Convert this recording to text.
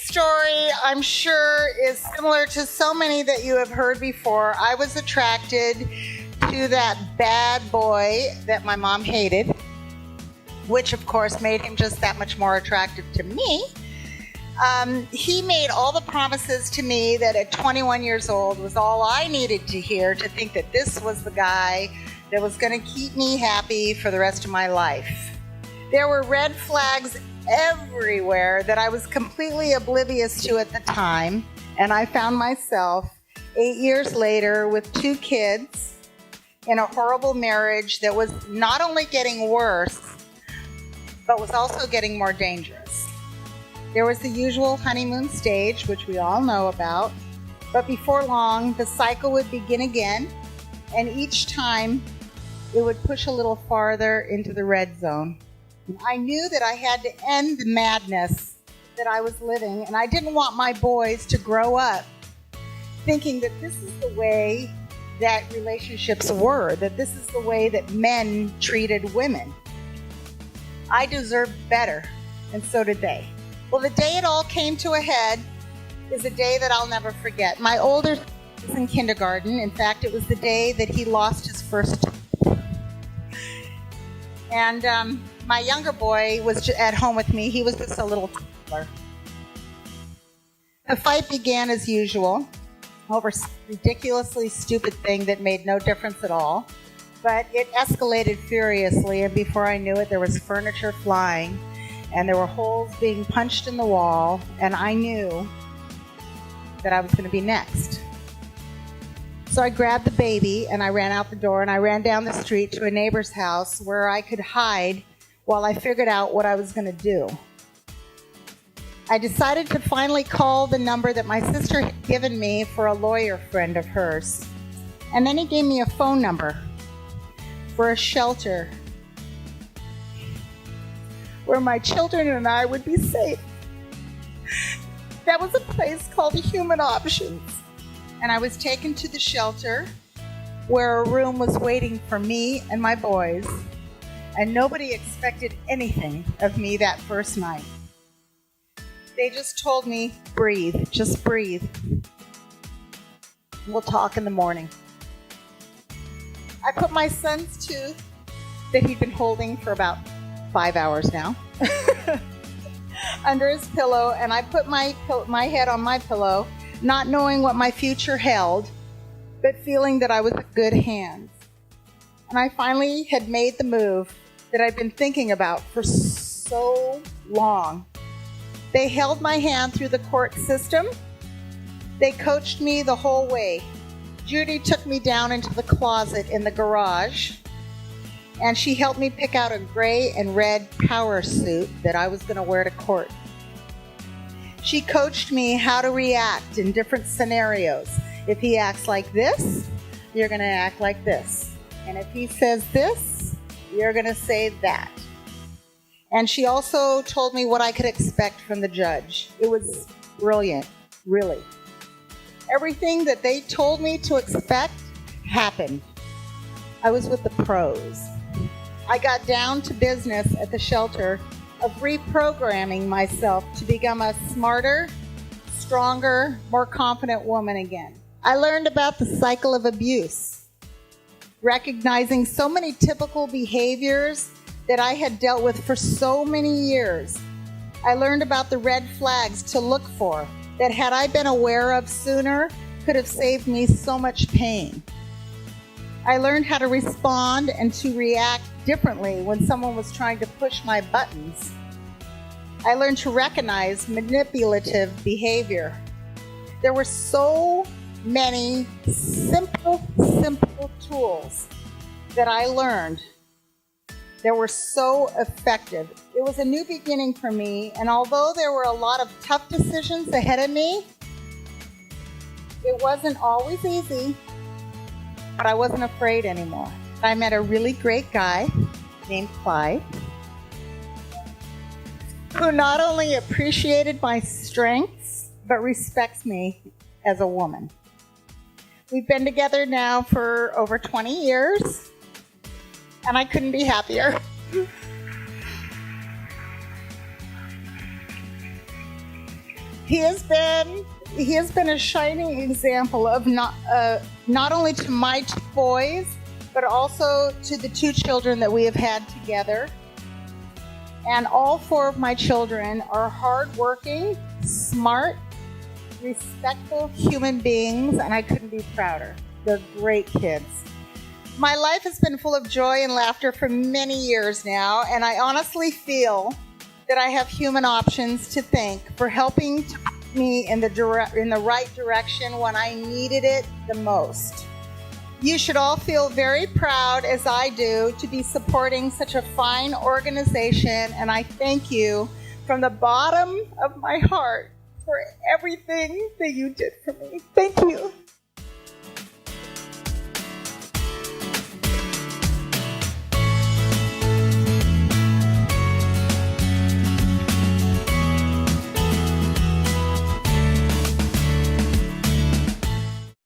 story, I'm sure, is similar to so many that you have heard before. I was attracted to that bad boy that my mom hated, which of course made him just that much more attractive to me. He made all the promises to me that at 21 years old was all I needed to hear to think that this was the guy that was going to keep me happy for the rest of my life. There were red flags everywhere that I was completely oblivious to at the time, and I found myself 8 years later with 2 kids in a horrible marriage that was not only getting worse, but was also getting more dangerous. There was the usual honeymoon stage, which we all know about, but before long, the cycle would begin again, and each time it would push a little farther into the red zone. I knew that I had to end the madness that I was living, and I didn't want my boys to grow up thinking that this is the way that relationships were, that this is the way that men treated women. I deserved better, and so did they. Well, the day it all came to a head is a day that I'll never forget. My older son was in kindergarten. In fact, it was the day that he lost his first tooth. And my younger boy was at home with me. He was just a little toddler. The fight began as usual over some ridiculously stupid thing that made no difference at all. But it escalated furiously, and before I knew it, there was furniture flying, and there were holes being punched in the wall, and I knew that I was going to be next. So I grabbed the baby, and I ran out the door, and I ran down the street to a neighbor's house where I could hide while I figured out what I was going to do. I decided to finally call the number that my sister had given me for a lawyer friend of hers. And then he gave me a phone number for a shelter where my children and I would be safe. That was a place called Human Options. And I was taken to the shelter where a room was waiting for me and my boys. And nobody expected anything of me that first night. They just told me, breathe, just breathe. We'll talk in the morning. I put my son's tooth that he'd been holding for about 5 hours now under his pillow, and I put my head on my pillow, not knowing what my future held, but feeling that I was in good hands. And I finally had made the move that I'd been thinking about for so long. They held my hand through the court system. They coached me the whole way. Judy took me down into the closet in the garage, and she helped me pick out a gray and red power suit that I was going to wear to court. She coached me how to react in different scenarios. If he acts like this, you're going to act like this. And if he says this, you're going to say that. And she also told me what I could expect from the judge. It was brilliant, really. Everything that they told me to expect happened. I was with the pros. I got down to business at the shelter of reprogramming myself to become a smarter, stronger, more confident woman again. I learned about the cycle of abuse, recognizing so many typical behaviors that I had dealt with for so many years. I learned about the red flags to look for that, had I been aware of sooner, could have saved me so much pain. I learned how to respond and to react differently when someone was trying to push my buttons. I learned to recognize manipulative behavior. There were so many simple tools that I learned that were so effective. It was a new beginning for me, and although there were a lot of tough decisions ahead of me, it wasn't always easy, but I wasn't afraid anymore. I met a really great guy named Clyde, who not only appreciated my strengths, but respects me as a woman. We've been together now for over 20 years, and I couldn't be happier. He has been a shining example of not only to my two boys, but also to the two children that we have had together. And all four of my children are hardworking, smart, respectful human beings, and I couldn't be prouder. They're great kids. My life has been full of joy and laughter for many years now, and I honestly feel that I have human options to thank for helping to put me in the right direction when I needed it the most. You should all feel very proud, as I do, to be supporting such a fine organization, and I thank you from the bottom of my heart for everything that you did for me. Thank you.